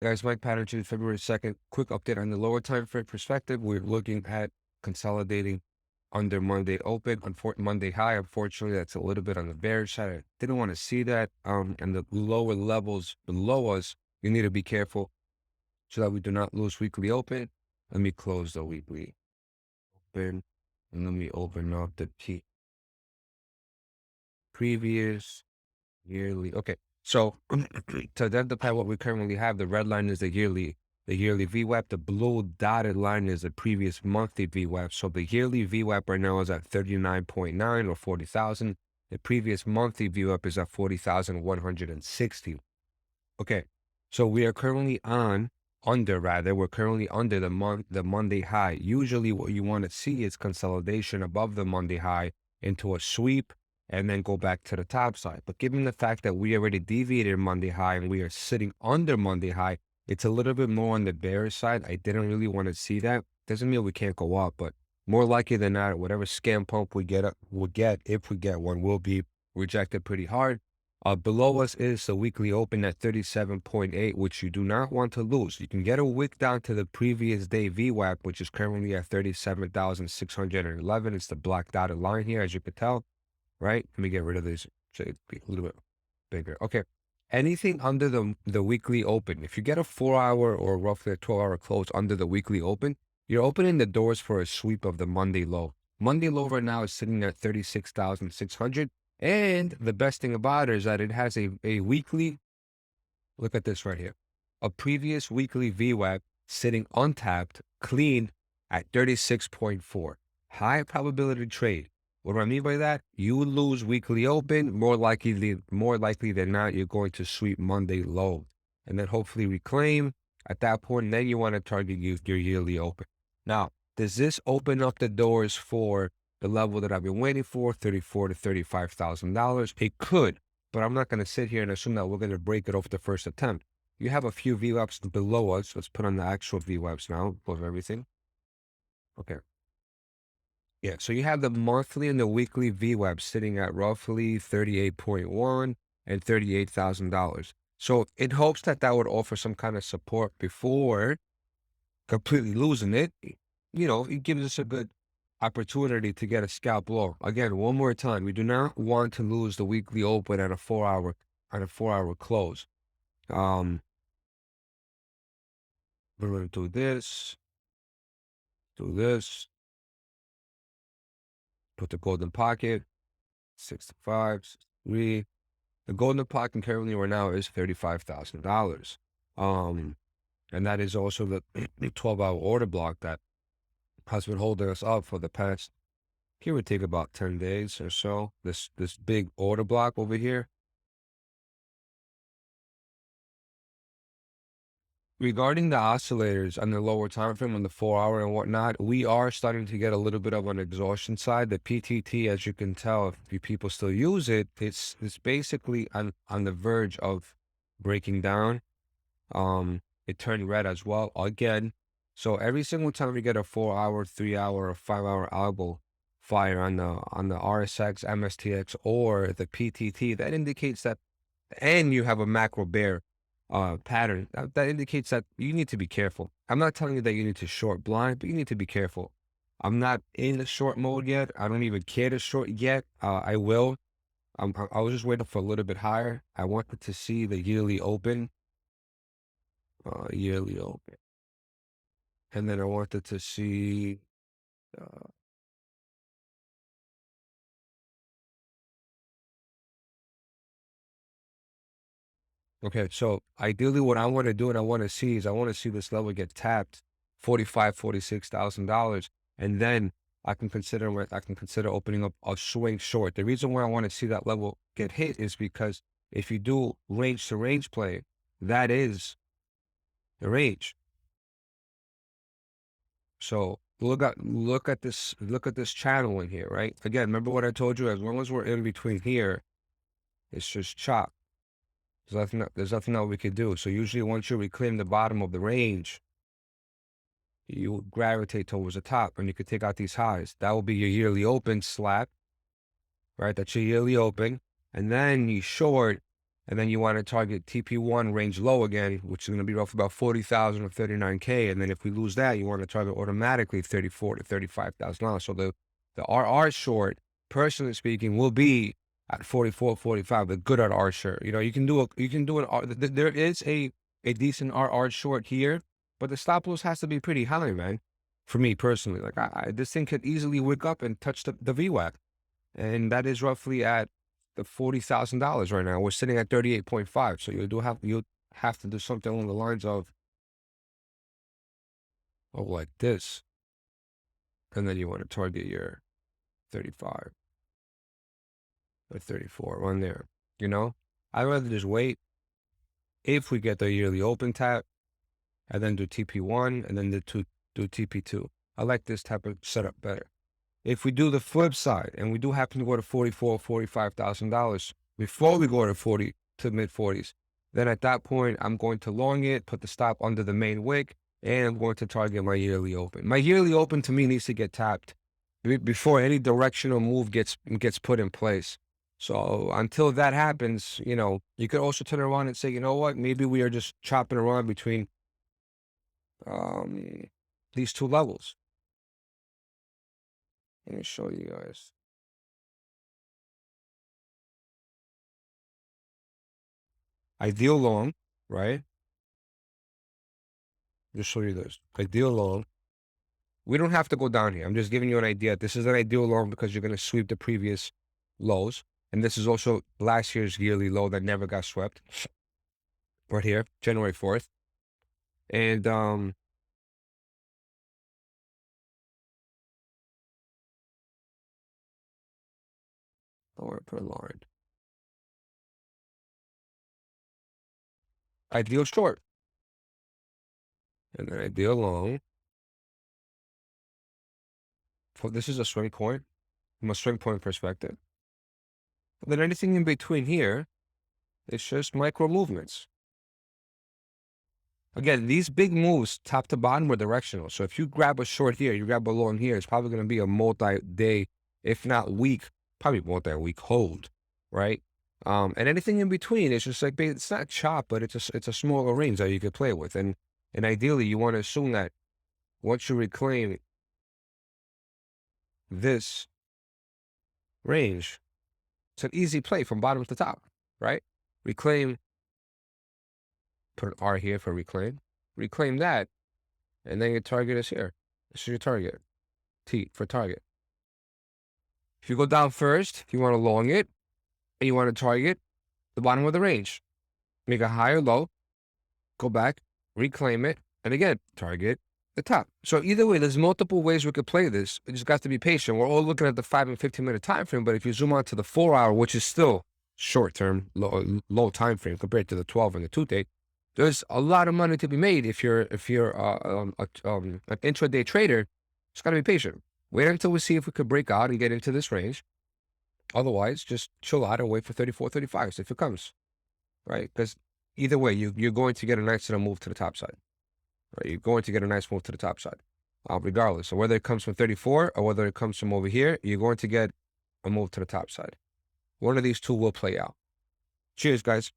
Guys, Mike pattern to February 2nd. Quick update on the lower time frame perspective. We're looking at consolidating under Monday open, Monday high. Unfortunately, that's a little bit on the bearish side. I didn't want to see that. And the lower levels below us, you need to be careful so that we do not lose weekly open. Let me close the weekly open and let me open up the previous yearly. Okay. So to identify what we currently have, the red line is the yearly VWAP. The blue dotted line is the previous monthly VWAP. So the yearly VWAP right now is at 39.9 or 40,000. The previous monthly VWAP is at 40,160. Okay. So we are currently we're currently under the Monday high. Usually what you want to see is consolidation above the Monday high into a sweep and then go back to the top side. But given the fact that we already deviated Monday high and we are sitting under Monday high, it's a little bit more on the bearish side. I didn't really want to see that. Doesn't mean we can't go up, but more likely than not, whatever scam pump we get, if we get one, will be rejected pretty hard. Below us is the weekly open at 37.8, which you do not want to lose. You can get a wick down to the previous day VWAP, which is currently at 37,611. It's the black dotted line here, as you can tell, right? Let me get rid of this so it'd be a little bit bigger. Okay. Anything under the weekly open, if you get a 4-hour or roughly a 12-hour close under the weekly open, you're opening the doors for a sweep of the Monday low. Monday low right now is sitting at 36,600. And the best thing about it is that it has a weekly, look at this right here, a previous weekly VWAP sitting untapped, clean at 36.4. High probability trade. What do I mean by that? You lose weekly open, more likely than not, you're going to sweep Monday low. And then hopefully reclaim at that point, and then you want to target your yearly open. Now, does this open up the doors for the level that I've been waiting for, $34,000 to $35,000? It could, but I'm not going to sit here and assume that we're going to break it off the first attempt. You have a few VWAPs below us. Let's put on the actual VWAPs now of everything. Okay. Yeah, so you have the monthly and the weekly VWAP sitting at roughly 38.1 and $38,000. So it hopes that would offer some kind of support before completely losing it. It gives us a good opportunity to get a scalp low. Again, one more time, we do not want to lose the weekly open at a 4-hour close. We're going to do this, put the golden pocket, 65, 63. The golden pocket currently right now is $35,000. And that is also the 12-hour order block that has been holding us up for the past, here would take about 10 days or so. This big order block over here. Regarding the oscillators on the lower time frame on the 4-hour and whatnot, we are starting to get a little bit of an exhaustion side. The PTT, as you can tell, if you people still use it, it's basically on the verge of breaking down. It turned red as well again. So every single time we get a 4-hour, 3-hour, or 5-hour algo fire on the RSX, MSTX, or the PTT, that indicates that, and you have a macro bear pattern, that indicates that you need to be careful. I'm not telling you that you need to short blind, but you need to be careful. I'm not in the short mode yet. I don't even care to short yet. I will. I was just waiting for a little bit higher. I wanted to see the yearly open. And then I wanted to see, uh, okay, so ideally what I want to do and I want to see is I want to see this level get tapped, $46,000. And then I can consider opening up a swing short. The reason why I want to see that level get hit is because if you do range to range play, that is the range. So look at this channel in here, right? Again, remember what I told you, as long as we're in between here, it's just chop. There's nothing that we could do. So usually once you reclaim the bottom of the range, you gravitate towards the top and you could take out these highs. That will be your yearly open slap, right? That's your yearly open. And then you short, And then you want to target TP1 range low again, which is going to be roughly about 40,000 or 39K. And then if we lose that, you want to target automatically 34 to $35,000. So the RR short, personally speaking, will be at 44, 45. The good RR short. You know, you can do there is a decent RR short here, but the stop loss has to be pretty high, man. For me personally, like this thing could easily wake up and touch the VWAP, and that is roughly at the $40,000 right now. We're sitting at 38.5. So you'll have to do something along the lines of like this, and then you want to target your 35 or 34 on there. You know, I'd rather just wait. If we get the yearly open tap, and then do TP1, and then do TP2. I like this type of setup better. If we do the flip side and we do happen to go to $44,000, $45,000 before we go to 40 to mid 40s, then at that point, I'm going to long it, put the stop under the main wick, and I'm going to target my yearly open. My yearly open to me needs to get tapped before any directional move gets put in place. So until that happens, you know, you could also turn around and say, you know what, maybe we are just chopping around between these two levels. Let me show you guys. Ideal long, right? Just show you this. Ideal long. We don't have to go down here. I'm just giving you an idea. This is an ideal long because you're going to sweep the previous lows. And this is also last year's yearly low that never got swept. Right here, January 4th. And I want to put a line. Ideal short. And then ideal long. So this is a swing point from a swing point perspective. And then anything in between here is just micro movements. Again, these big moves, top to bottom, are directional. So if you grab a short here, you grab a long here, it's probably going to be a multi-day, if not week, probably multi-week hold, right? And anything in between is just like, it's not chop, but it's a smaller range that you could play with. And ideally, you want to assume that once you reclaim this range, it's an easy play from bottom to top, right? Reclaim, put an R here for reclaim. Reclaim that, and then your target is here. This is your target. T for target. If you go down first, if you want to long it, and you want to target the bottom of the range, make a higher low, go back, reclaim it, and again, target the top. So either way, there's multiple ways we could play this. You just got to be patient. We're all looking at the 5 and 15-minute time frame, but if you zoom out to the 4-hour, which is still short-term, low time frame compared to the 12 and the 2-day, there's a lot of money to be made if you're an intraday trader. Just got to be patient. Wait until we see if we could break out and get into this range. Otherwise, just chill out and wait for 34, 35 if it comes, right? Because either way, you're going to get a nice little move to the top side, right? You're going to get a nice move to the top side, regardless. So whether it comes from 34 or whether it comes from over here, you're going to get a move to the top side. One of these two will play out. Cheers, guys.